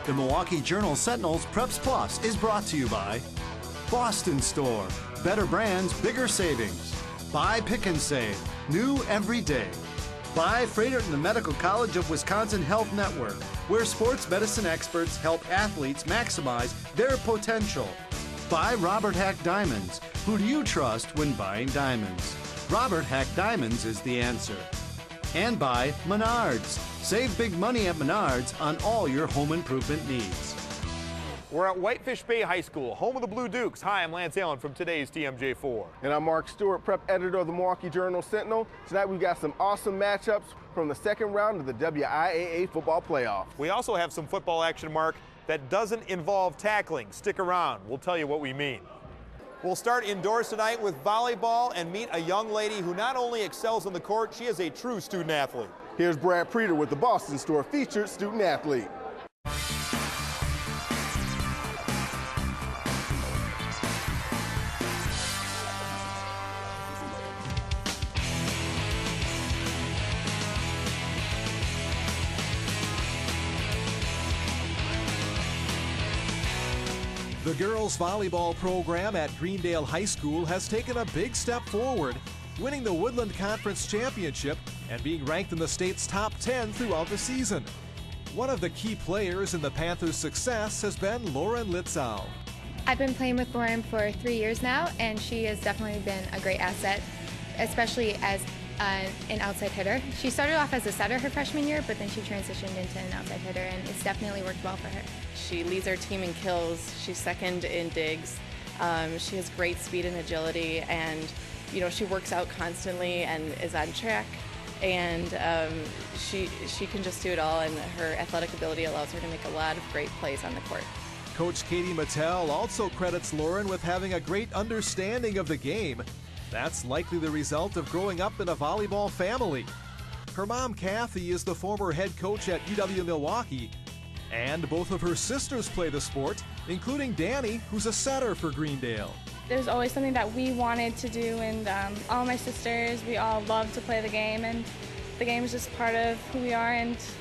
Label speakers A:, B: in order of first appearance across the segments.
A: The Milwaukee Journal Sentinel's Preps Plus is brought to you by Boston Store. Better brands, bigger savings. By Pick and Save. New every day. By Freighter and the Medical College of Wisconsin Health Network, where sports medicine experts help athletes maximize their potential. By Robert Hack Diamonds. Who do you trust when buying diamonds? Robert Hack Diamonds is the answer. And by Menards. Save big money at Menards on all your home improvement needs.
B: We're at Whitefish Bay High School, home of the Blue Dukes. Hi, I'm Lance Allen from today's TMJ4.
C: And I'm Mark Stewart, prep editor of the Milwaukee Journal Sentinel. Tonight we've got some awesome matchups from the second round of the WIAA football playoff.
B: We also have some football action, Mark, that doesn't involve tackling. Stick around. We'll tell you what we mean. We'll start indoors tonight with volleyball and meet a young lady who not only excels on the court, she is a true student athlete.
C: Here's Brad Preeter with the Boston Store featured student athlete.
D: The girls' volleyball program at Greendale High School has taken a big step forward, winning the Woodland Conference Championship and being ranked in the state's top 10 throughout the season. One of the key players in the Panthers' success has been Lauren Litzau.
E: I've been playing with Lauren for 3 years now, and she has definitely been a great asset, especially as an outside hitter. She started off as a setter her freshman year, but then she transitioned into an outside hitter, and it's definitely worked well for her.
F: She leads our team in kills. She's second in digs. She has great speed and agility, and she works out constantly and is on track. And she can just do it all, and her athletic ability allows her to make a lot of great plays on the court.
D: Coach Katie Mattel also credits Lauren with having a great understanding of the game. That's likely the result of growing up in a volleyball family. Her mom, Kathy, is the former head coach at UW-Milwaukee, and both of her sisters play the sport, including Danny, who's a setter for Greendale.
G: There's always something that we wanted to do, and all my sisters, we all love to play the game, and the game is just part of who we are, and it's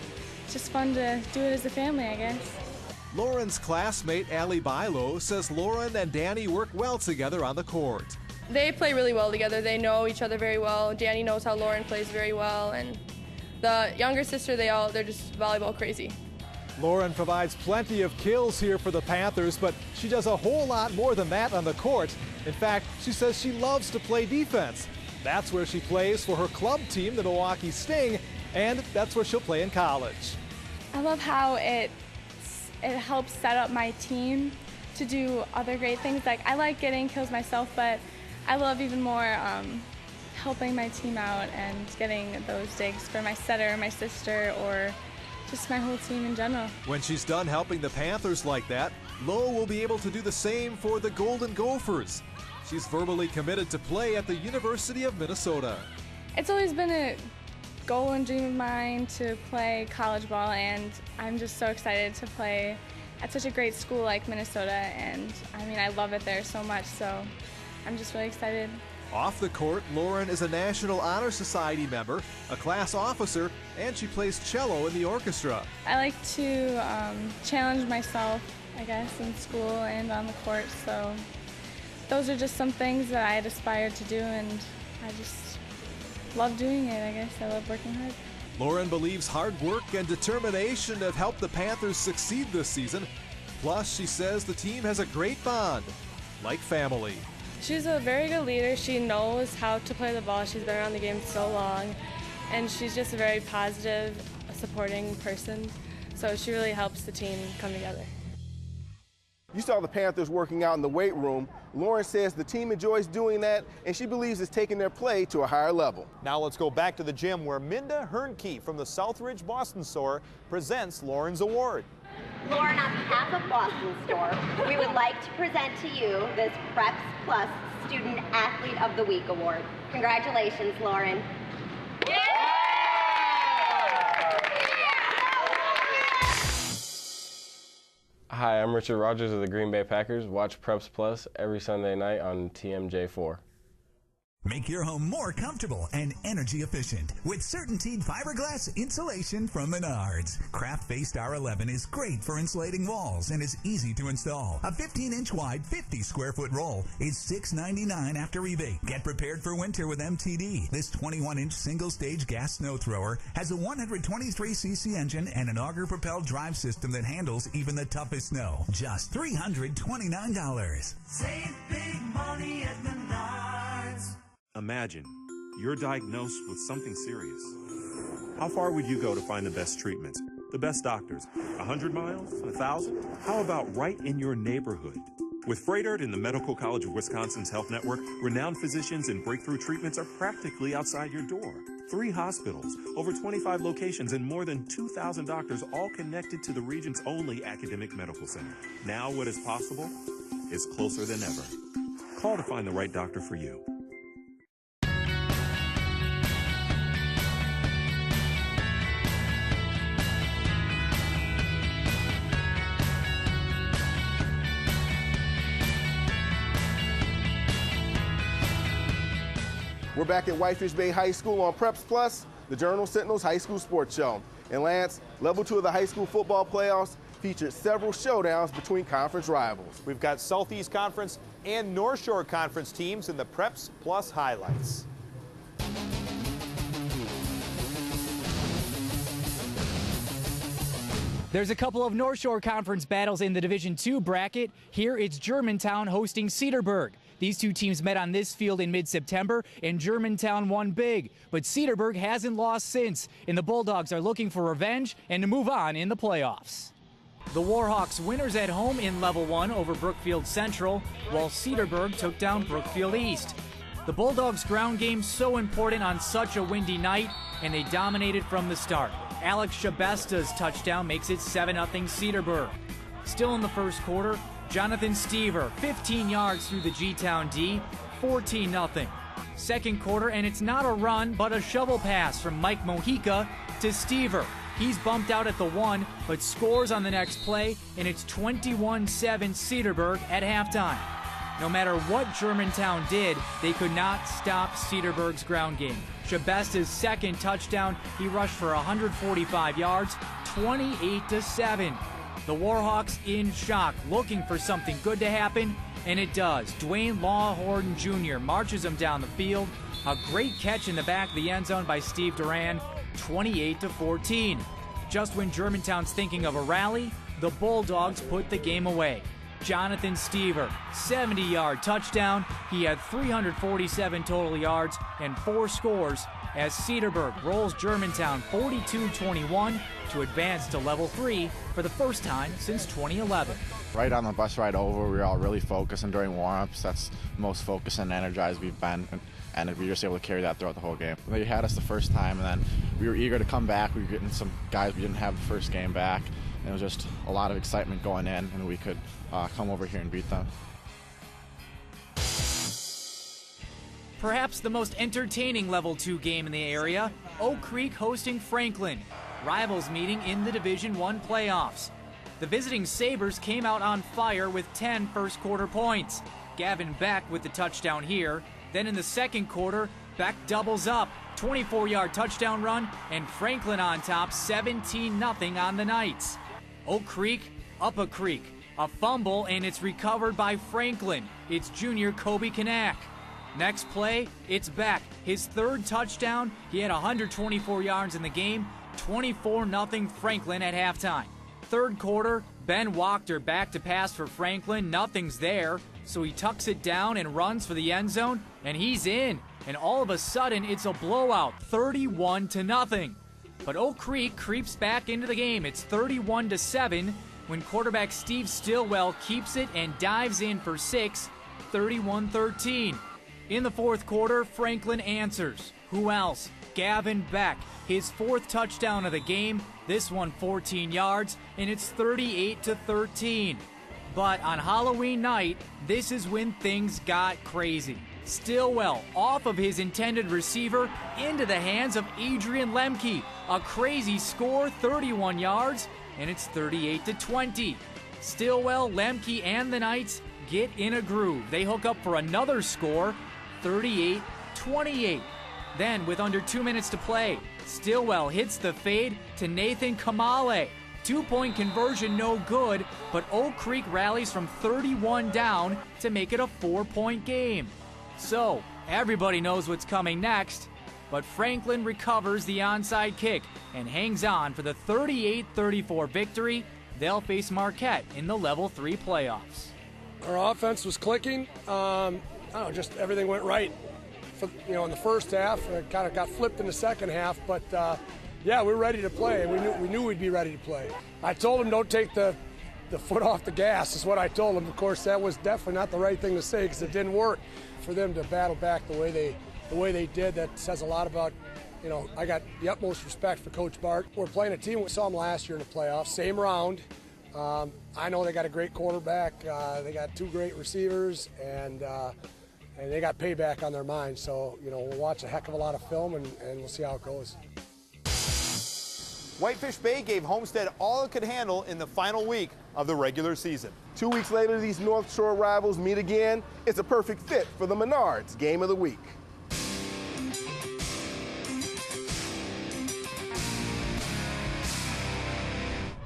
G: just fun to do it as a family, I guess.
D: Lauren's classmate, Allie Bilo, says Lauren and Danny work well together on the court.
H: They play really well together. They know each other very well. Danny knows how Lauren plays very well, and the younger sister, they're just volleyball crazy.
I: Lauren provides plenty of kills here for the Panthers, but she does a whole lot more than that on the court. In fact, she says she loves to play defense. That's where she plays for her club team, the Milwaukee Sting, and that's where she'll play in college.
G: I love how it helps set up my team to do other great things. Like, I like getting kills myself, but I love even more helping my team out and getting those digs for my setter, my sister, or just my whole team in general.
D: When she's done helping the Panthers like that, Lo will be able to do the same for the Golden Gophers. She's verbally committed to play at the University of Minnesota.
G: It's always been a goal and dream of mine to play college ball, and I'm just so excited to play at such a great school like Minnesota, and I love it there so much, so I'm just really excited.
D: Off the court, Lauren is a National Honor Society member, a class officer, and she plays cello in the orchestra.
G: I like to challenge myself, I guess, in school and on the court, so those are just some things that I had aspired to do, and I just love doing it, I guess. I love working hard.
D: Lauren believes hard work and determination have helped the Panthers succeed this season. Plus, she says the team has a great bond, like family.
H: She's a very good leader. She knows how to play the ball. She's been around the game so long, and she's just a very positive, supporting person. So she really helps the team come together.
C: You saw the Panthers working out in the weight room. Lauren says the team enjoys doing that, and she believes it's taking their play to a higher level.
B: Now let's go back to the gym where Minda Hernke from the Southridge Boston Store presents Lauren's award.
J: Lauren, on behalf of Boston Store, we would like to present to you this Preps Plus Student Athlete of the Week Award. Congratulations, Lauren. Yeah!
K: Hi, I'm Richard Rodgers of the Green Bay Packers. Watch Preps Plus every Sunday night on TMJ4. Make your home more comfortable and energy efficient with CertainTeed fiberglass insulation from Menards. Craft-based R11 is great for insulating walls and is easy to install. A 15-inch wide, 50-square-foot roll is $6.99 after rebate. Get prepared for winter with MTD. This 21-inch single-stage gas snow thrower has a 123cc engine and an auger-propelled drive system that handles even the toughest snow. Just $329.
L: Save big money at Menards.
M: Imagine you're diagnosed with something serious. How far would you go to find the best treatments, the best doctors? 100 miles? 1,000? How about right in your neighborhood? With Freighter and the Medical College of Wisconsin's Health Network, renowned physicians and breakthrough treatments are practically outside your door. 3 hospitals, over 25 locations, and more than 2,000 doctors, all connected to the region's only academic medical center. Now what is possible is closer than ever. Call to find the right doctor for you.
C: We're back at Whitefish Bay High School on Preps Plus, the Journal Sentinel's high school sports show. And Lance, level 2 of the high school football playoffs featured several showdowns between conference rivals.
B: We've got Southeast Conference and North Shore Conference teams in the Preps Plus highlights.
N: There's a couple of North Shore Conference battles in the Division II bracket. Here it's Germantown hosting Cedarburg. These two teams met on this field in mid-September, and Germantown won big. But Cedarburg hasn't lost since, and the Bulldogs are looking for revenge and to move on in the playoffs. The Warhawks winners at home in Level 1 over Brookfield Central, while Cedarburg took down Brookfield East. The Bulldogs' ground game so important on such a windy night, and they dominated from the start. Alex Shabesta's touchdown makes it 7-0 Cedarburg. Still in the first quarter, Jonathan Stever, 15 yards through the G-Town D, 14-0. Second quarter, and it's not a run, but a shovel pass from Mike Mojica to Stever. He's bumped out at the 1, but scores on the next play, and it's 21-7 Cedarburg at halftime. No matter what Germantown did, they could not stop Cedarburg's ground game. Shabesta's second touchdown, he rushed for 145 yards, 28-7. The Warhawks in shock, looking for something good to happen, and it does. Dwayne Lawhorn Jr. marches him down the field. A great catch in the back of the end zone by Steve Duran, 28-14. Just when Germantown's thinking of a rally, the Bulldogs put the game away. Jonathan Stever, 70-yard touchdown. He had 347 total yards and 4 scores as Cedarburg rolls Germantown 42-21 to advance to Level 3 for the first time since 2011.
O: Right on the bus ride over, we were all really focused, and during warm-ups, that's the most focused and energized we've been, and we were just able to carry that throughout the whole game. They had us the first time, and then we were eager to come back. We were getting some guys we didn't have the first game back, and it was just a lot of excitement going in, and we could come over here and beat them.
N: Perhaps the most entertaining Level 2 game in the area, Oak Creek hosting Franklin. Rivals meeting in the Division I playoffs. The visiting Sabres came out on fire with 10 first-quarter points. Gavin Beck with the touchdown here. Then in the second quarter, Beck doubles up. 24-yard touchdown run, and Franklin on top, 17-0 on the Knights. Oak Creek, up a creek. A fumble, and it's recovered by Franklin. It's junior Kobe Kanak. Next play, it's Beck. His third touchdown. He had 124 yards in the game. 24-0 Franklin at halftime. Third quarter, Ben Wachter back to pass for Franklin. Nothing's there, so he tucks it down and runs for the end zone, and he's in. And all of a sudden, it's a blowout, 31-0. But Oak Creek creeps back into the game. It's 31-7 when quarterback Steve Stillwell keeps it and dives in for 6, 31-13. In the fourth quarter, Franklin answers. Who else? Gavin Beck, his 4th touchdown of the game, this one 14 yards, and it's 38-13. But on Halloween night, this is when things got crazy. Stillwell off of his intended receiver into the hands of Adrian Lemke. A crazy score, 31 yards, and it's 38-20. Stillwell, Lemke, and the Knights get in a groove. They hook up for another score, 38-21. 28. Then, with under 2 minutes to play, Stillwell hits the fade to Nathan Kamale. 2-point conversion no good, but Oak Creek rallies from 31 down to make it a 4-point game. So, everybody knows what's coming next, but Franklin recovers the onside kick and hangs on for the 38-34 victory. They'll face Marquette in the Level 3 playoffs.
P: Our offense was clicking. Just everything went right. In the first half, it kind of got flipped in the second half, but we're ready to play. We knew we'd be ready to play. I told them don't take the foot off the gas is what I told them. Of course, that was definitely not the right thing to say because it didn't work. For them to battle back the way they did, that says a lot about, I got the utmost respect for Coach Bart. We're playing a team we saw them last year in the playoffs, same round. I know they got a great quarterback. They got 2 great receivers, and they got payback on their mind. So, we'll watch a heck of a lot of film, and we'll see how it goes.
B: Whitefish Bay gave Homestead all it could handle in the final week of the regular season.
C: 2 weeks later, these North Shore rivals meet again. It's a perfect fit for the Menards Game of the Week.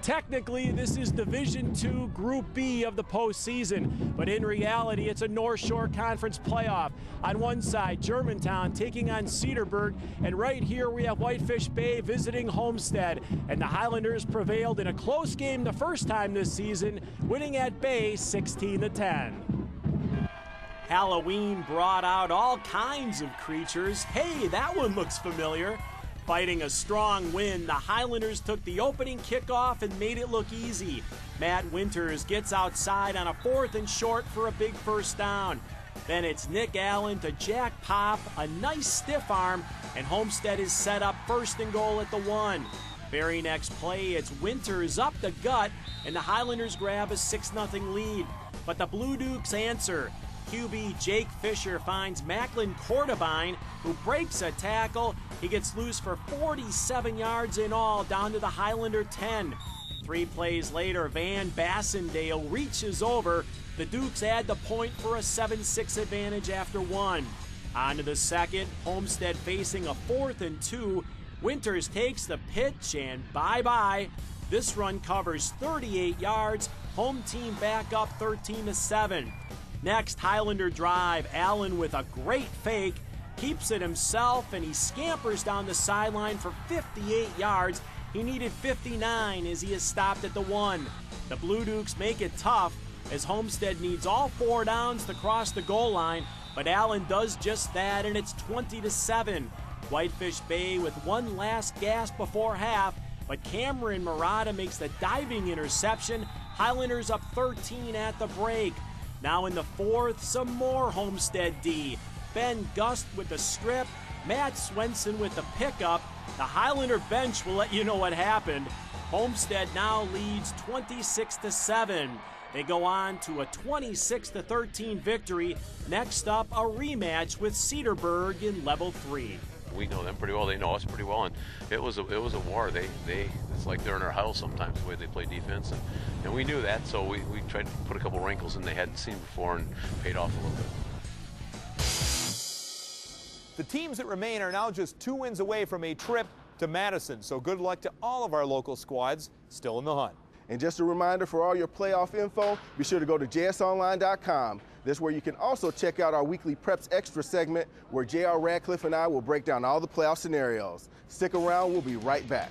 Q: Technically, this is Division II Group B of the postseason, but in reality, it's a North Shore Conference playoff. On one side, Germantown taking on Cedarburg, and right here we have Whitefish Bay visiting Homestead, and the Highlanders prevailed in a close game the first time this season, winning at Bay 16-10. Halloween brought out all kinds of creatures. Hey, that one looks familiar. Fighting a strong wind, the Highlanders took the opening kickoff and made it look easy. Matt Winters gets outside on a 4th and short for a big first down. Then it's Nick Allen to Jack Pop, a nice stiff arm, and Homestead is set up 1st and goal at the 1. Very next play, it's Winters up the gut, and the Highlanders grab a 6-0 lead. But the Blue Dukes answer. QB Jake Fisher finds Macklin Cordabine, who breaks a tackle. He gets loose for 47 yards in all, down to the Highlander 10. 3 plays later, Van Bassendale reaches over. The Dukes add the point for a 7-6 advantage after 1. On to the second, Homestead facing a 4th and 2. Winters takes the pitch and bye-bye. This run covers 38 yards. Home team back up 13-7. Next, Highlander drive. Allen with a great fake, keeps it himself, and he scampers down the sideline for 58 yards. He needed 59 as he is stopped at the 1. The Blue Dukes make it tough as Homestead needs all 4 downs to cross the goal line, but Allen does just that, and it's 20-7. Whitefish Bay with one last gasp before half, but Cameron Murata makes the diving interception. Highlanders up 13 at the break. Now in the 4th, some more Homestead D. Ben Gust with the strip, Matt Swenson with the pickup. The Highlander bench will let you know what happened. Homestead now leads 26-7. They go on to a 26-13 victory. Next up, a rematch with Cedarburg in Level 3.
R: We know them pretty well. They know us pretty well, and it was a war. It's like they're in our huddle sometimes, the way they play defense, and we knew that, so we tried to put a couple wrinkles in they hadn't seen before and paid off a little bit.
B: The teams that remain are now just 2 wins away from a trip to Madison, so good luck to all of our local squads still in the hunt.
C: And just a reminder, for all your playoff info, be sure to go to jsonline.com. This is where you can also check out our weekly Preps Extra segment, where J.R. Radcliffe and I will break down all the playoff scenarios. Stick around, we'll be right back.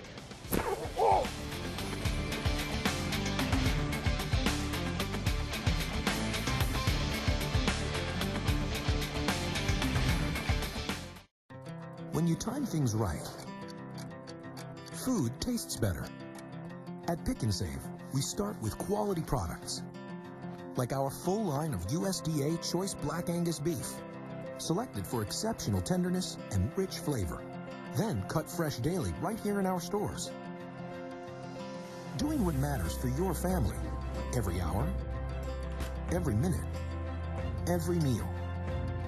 S: When you time things right, food tastes better. At Pick and Save, we start with quality products, like our full line of USDA Choice Black Angus beef, selected for exceptional tenderness and rich flavor, then cut fresh daily right here in our stores. Doing what matters for your family, every hour, every minute, every meal.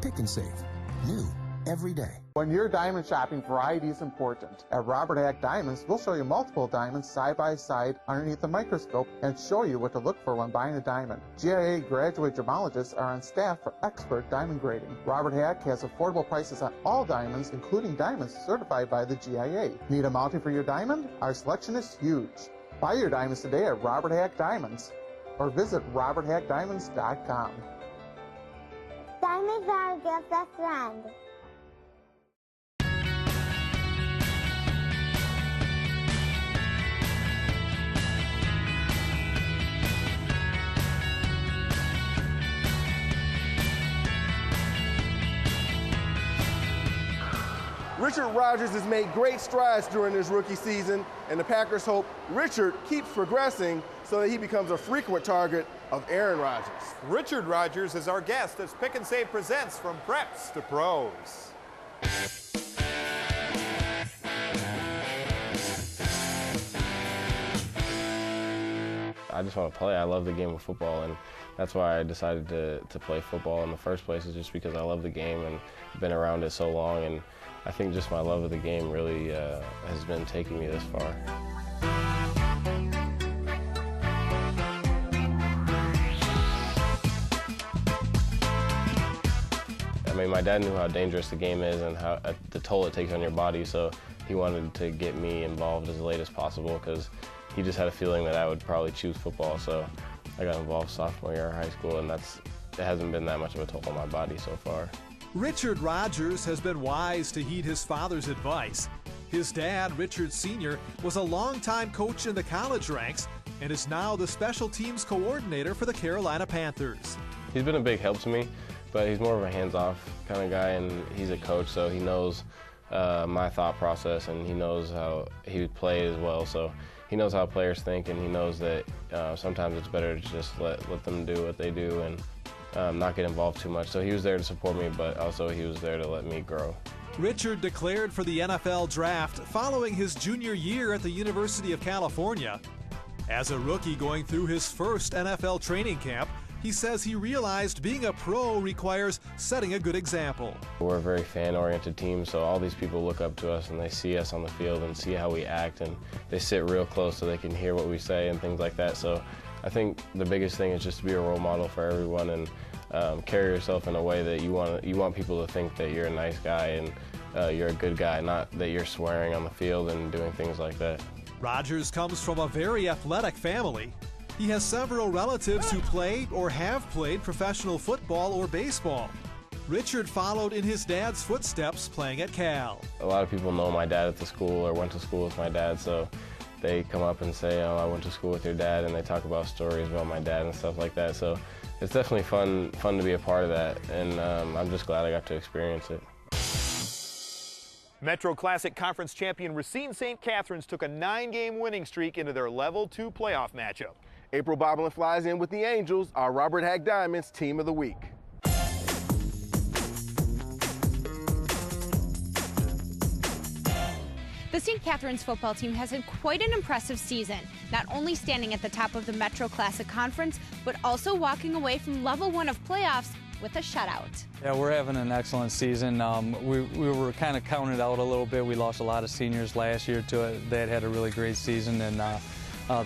S: Pick and Save, new every day.
T: When you're diamond shopping, variety is important. At Robert Hack Diamonds, we'll show you multiple diamonds side by side underneath the microscope and show you what to look for when buying a diamond. GIA graduate gemologists are on staff for expert diamond grading. Robert Hack has affordable prices on all diamonds, including diamonds certified by the GIA. Need a mounting for your diamond? Our selection is huge. Buy your diamonds today at Robert Hack Diamonds or visit roberthackdiamonds.com.
U: Diamonds are a gift best friend.
C: Richard Rodgers has made great strides during his rookie season, and the Packers hope Richard keeps progressing so that he becomes a frequent target of Aaron Rodgers.
B: Richard Rodgers is our guest as Pick and Save presents From Preps to Pros.
V: I just want to play. I love the game of football, and that's why I decided to play football in the first place, is just because I love the game and been around it so long, and I think just my love of the game really has been taking me this far. I mean, my dad knew how dangerous the game is and how the toll it takes on your body, so he wanted to get me involved as late as possible because he just had a feeling that I would probably choose football, so I got involved sophomore year of high school, and it hasn't been that much of a toll on my body so far.
D: Richard Rodgers has been wise to heed his father's advice. His dad, Richard Sr., was a longtime coach in the college ranks and is now the special teams coordinator for the Carolina Panthers.
V: He's been a big help to me, but he's more of a hands-off kind of guy, and he's a coach, so he knows my thought process, and he knows how he would play as well. So he knows how players think, and he knows that sometimes it's better to just let them do what they do and not get involved too much. So he was there to support me, but also he was there to let me grow.
D: Richard declared for the NFL draft following his junior year at the University of California. As a rookie going through his first NFL training camp, he says he realized being a pro requires setting a good example.
V: We're a very fan-oriented team, so all these people look up to us and they see us on the field and see how we act, and they sit real close so they can hear what we say and things like that. So I think the biggest thing is just to be a role model for everyone and carry yourself in a way that you want people to think that you're a nice guy and you're a good guy, not that you're swearing on the field and doing things like that.
D: Rodgers comes from a very athletic family. He has several relatives who play or have played professional football or baseball. Richard followed in his dad's footsteps playing at Cal.
V: A lot of people know my dad at the school or went to school with my dad, so they come up and say, oh, I went to school with your dad, and they talk about stories about my dad and stuff like that. So it's definitely fun to be a part of that, and I'm just glad I got to experience it.
B: Metro Classic Conference champion Racine St. Catharines took a 9-game winning streak into their Level 2 playoff matchup.
C: April Boblin flies in with the Angels, our Robert Hack Diamonds Team of the Week.
W: The St. Catharines football team has had quite an impressive season, not only standing at the top of the Metro Classic Conference, but also walking away from Level 1 of playoffs with a shutout.
X: Yeah, we're having an excellent season. We were kind of counted out a little bit. We lost a lot of seniors last year to it. They had a really great season, and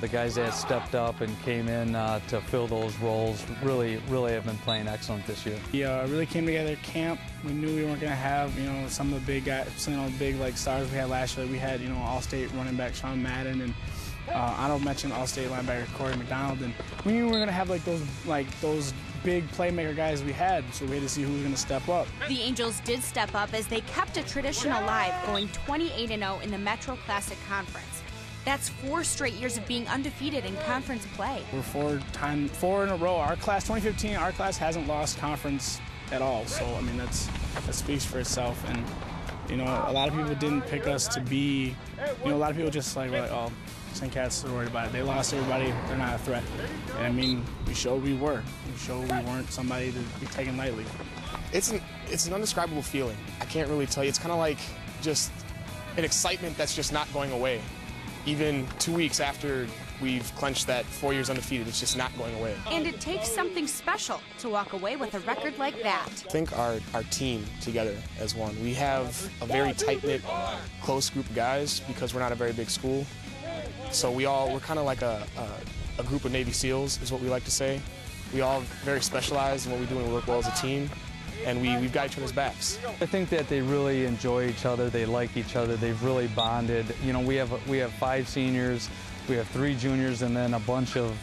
X: the guys that stepped up and came in to fill those roles really have been playing excellent this year.
Y: We really came together at camp. We knew we weren't going to have, some of the big guys, some of the big stars we had last year. We had, All-State running back Sean Madden and honorable mention All-State linebacker Corey McDonald, and we knew we were going to have those big playmaker guys we had, so we had to see who was going to step up.
W: The Angels did step up as they kept a tradition alive, going 28-0 in the Metro Classic Conference. That's 4 straight years of being undefeated in conference play.
Y: We're 4 in a row. Our class, 2015, our class hasn't lost conference at all, so I mean that speaks for itself. And a lot of people didn't pick us to be, a lot of people just were like, oh, St. Cat's are worried about it. They lost everybody. They're not a threat. And I mean, we showed we were. We showed we weren't somebody to be taken lightly.
Z: It's an indescribable feeling. I can't really tell you. It's kind of like just an excitement that's just not going away.
P: even 2 weeks after we've clinched that 4 years undefeated, it's just not going away.
W: And it takes something special to walk away with a record like that.
P: I think our team together as one. We have a very tight-knit, close group of guys because we're not a very big school. So we're kind of like a group of Navy SEALs is what we like to say. We all very specialized in what we do and we work well as a team. And we've got each other's backs.
X: I think that they really enjoy each other. They like each other. They've really bonded. You know, we have 5 seniors, we have 3 juniors, and then a bunch of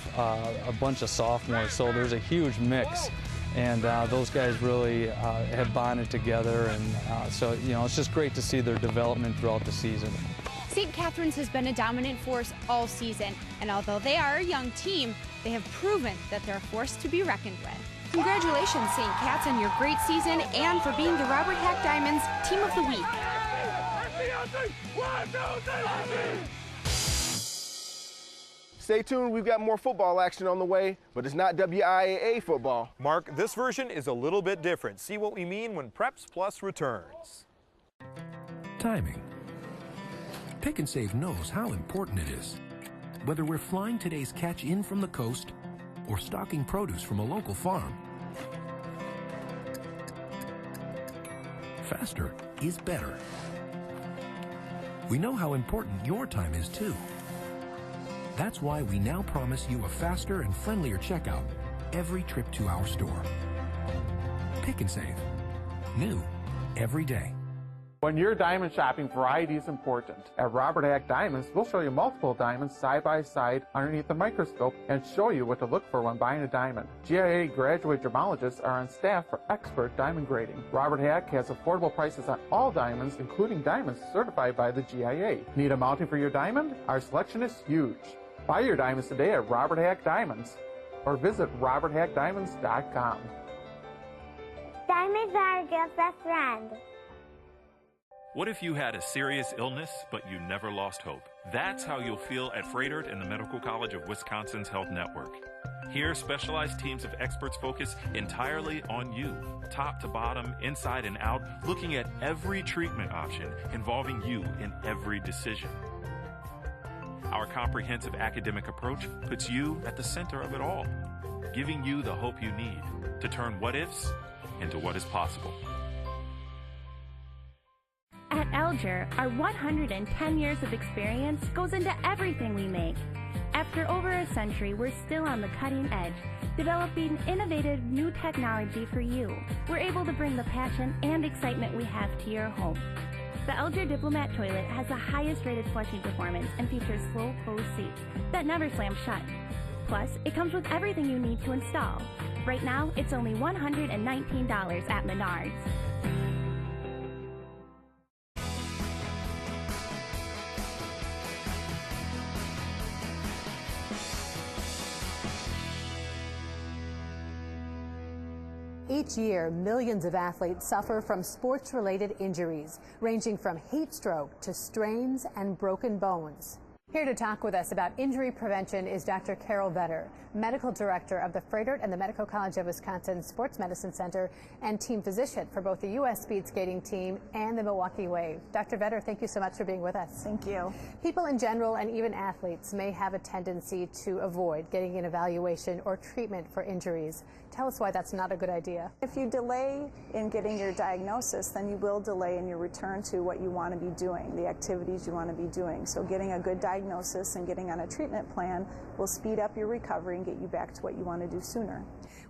X: sophomores. So there's a huge mix, and those guys really have bonded together. And so you know, it's just great to see their development throughout the season.
W: St. Catherine's has been a dominant force all season, and although they are a young team, they have proven that they're a force to be reckoned with. Congratulations, St. Cat's, on your great season and for being the Robert Hack Diamonds Team of the Week.
C: Stay tuned, we've got more football action on the way, but it's not WIAA football.
B: Mark, this version is a little bit different. See what we mean when Preps Plus returns.
A: Timing. Pick and Save knows how important it is. Whether we're flying today's catch in from the coast or stocking produce from a local farm, faster is better. We know how important your time is too. That's why we now promise you a faster and friendlier checkout every trip to our store. Pick and Save. New every day.
T: When you're diamond shopping, variety is important. At Robert Hack Diamonds, we'll show you multiple diamonds side by side underneath the microscope and show you what to look for when buying a diamond. GIA graduate gemologists are on staff for expert diamond grading. Robert Hack has affordable prices on all diamonds, including diamonds certified by the GIA. Need a mounting for your diamond? Our selection is huge. Buy your diamonds today at Robert Hack Diamonds or visit roberthackdiamonds.com.
U: Diamonds are a girl's best friend.
E: What if you had a serious illness, but you never lost hope? That's how you'll feel at Froedtert and the Medical College of Wisconsin's Health Network. Here, specialized teams of experts focus entirely on you, top to bottom, inside and out, looking at every treatment option, involving you in every decision. Our comprehensive academic approach puts you at the center of it all, giving you the hope you need to turn what-ifs into what is possible.
F: At Alger, our 110 years of experience goes into everything we make. After over a century, we're still on the cutting edge, developing innovative new technology for you. We're able to bring the passion and excitement we have to your home. The Alger Diplomat toilet has the highest rated flushing performance and features slow close seats that never slam shut. Plus, it comes with everything you need to install. Right now, it's only $119 at Menards.
G: Each year, millions of athletes suffer from sports-related injuries, ranging from heat stroke to strains and broken bones. Here to talk with us about injury prevention is Dr. Carol Vetter, Medical Director of the Froedtert and the Medical College of Wisconsin Sports Medicine Center and team physician for both the U.S. speed skating team and the Milwaukee Wave. Dr. Vetter, thank you so much for being with us.
H: Thank you.
G: People in general and even athletes may have a tendency to avoid getting an evaluation or treatment for injuries. Tell us why that's not a good idea.
H: If you delay in getting your diagnosis, then you will delay in your return to what you want to be doing, the activities you want to be doing. So getting a good diagnosis and getting on a treatment plan will speed up your recovery and get you back to what you want to do sooner.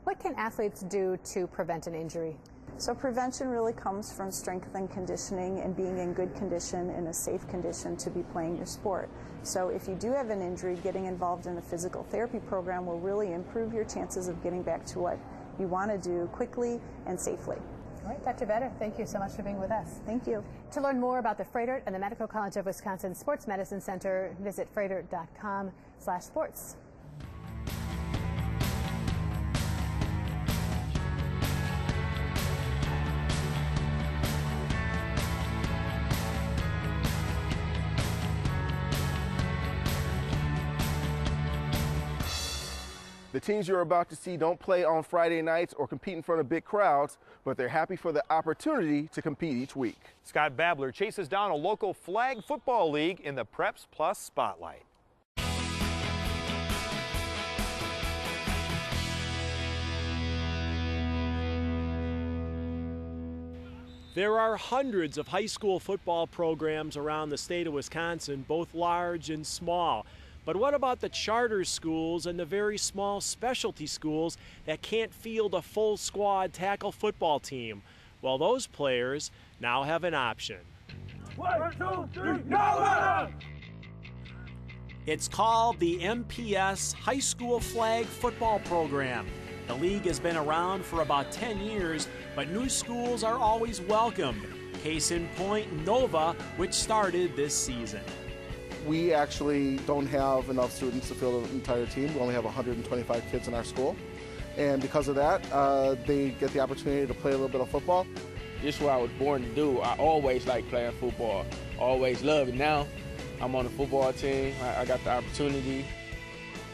G: What can athletes do to prevent an injury?
H: So prevention really comes from strength and conditioning and being in good condition, in a safe condition to be playing your sport. So if you do have an injury, getting involved in a physical therapy program will really improve your chances of getting back to what you want to do quickly and safely.
G: All right, Dr. Vetter, thank you so much for being with us.
H: Thank you.
G: To learn more about the Froedtert and the Medical College of Wisconsin Sports Medicine Center, visit froedtert.com/sports.
C: The teams you're about to see don't play on Friday nights or compete in front of big crowds, but they're happy for the opportunity to compete each week.
B: Scott Babler chases down a local flag football league in the Preps Plus Spotlight.
Q: There are hundreds of high school football programs around the state of Wisconsin, both large and small. But what about the charter schools and the very small specialty schools that can't field a full squad tackle football team? Well, those players now have an option.
I: 1, 2, 3, go!
Q: It's called the MPS High School Flag Football Program. The league has been around for about 10 years, but new schools are always welcomed. Case in point, Nova, which started this season.
T: We actually don't have enough students to fill the entire team. We only have 125 kids in our school. And because of that, they get the opportunity to play a little bit of football.
J: This is what I was born to do. I always liked playing football. Always loved it. Now I'm on the football team. I got the opportunity.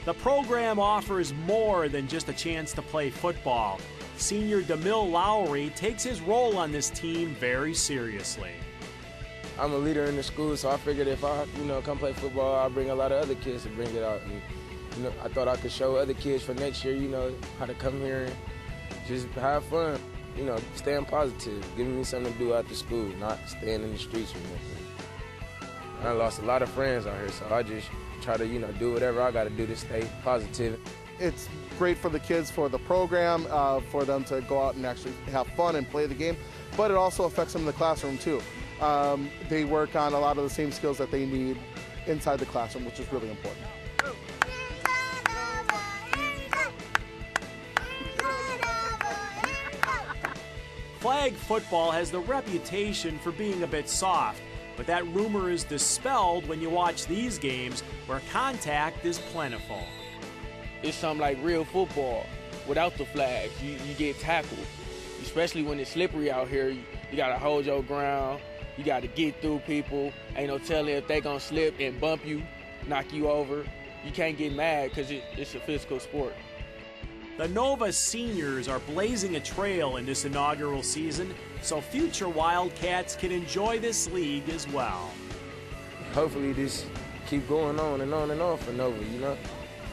Q: The program offers more than just a chance to play football. Senior DeMille Lowry takes his role on this team very seriously.
J: I'm a leader in the school, so I figured if I, come play football, I'll bring a lot of other kids to bring it out. And, I thought I could show other kids for next year, how to come here and just have fun. Staying positive, giving me something to do after school, not staying in the streets or nothing. I lost a lot of friends out here, so I just try to, do whatever I got to do to stay positive.
T: It's great for the kids, for the program, for them to go out and actually have fun and play the game, but it also affects them in the classroom too. They work on a lot of the same skills that they need inside the classroom, which is really important.
Q: Flag football has the reputation for being a bit soft, but that rumor is dispelled when you watch these games where contact is plentiful.
J: It's something like real football without the flags. You get tackled, especially when it's slippery out here. You got to hold your ground. You got to get through people. Ain't no telling if they going to slip and bump you, knock you over. You can't get mad because it's a physical sport.
Q: The Nova seniors are blazing a trail in this inaugural season, so future Wildcats can enjoy this league as well.
J: Hopefully this keep going on and on and on for Nova,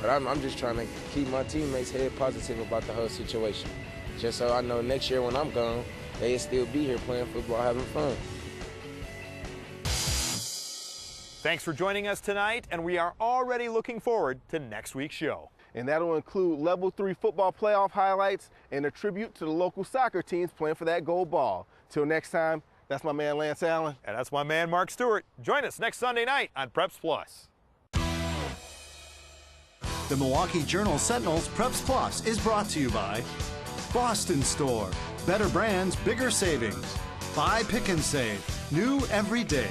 J: But I'm just trying to keep my teammates' head positive about the whole situation. Just so I know next year when I'm gone, they'll still be here playing football, having fun.
B: Thanks for joining us tonight, and we are already looking forward to next week's show.
C: And that'll include Level 3 football playoff highlights and a tribute to the local soccer teams playing for that gold ball. Till next time, that's my man Lance Allen.
B: And that's my man Mark Stewart. Join us next Sunday night on Preps Plus.
K: The Milwaukee Journal Sentinel's Preps Plus is brought to you by Boston Store. Better brands, bigger savings. Buy Pick and Save. New every day.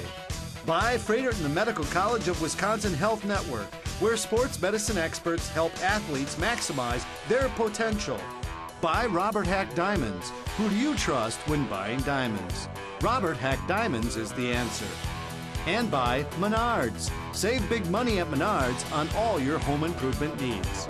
K: By Freighter and the Medical College of Wisconsin Health Network, where sports medicine experts help athletes maximize their potential. By Robert Hack Diamonds. Who do you trust when buying diamonds? Robert Hack Diamonds is the answer. And by Menards. Save big money at Menards on all your home improvement needs.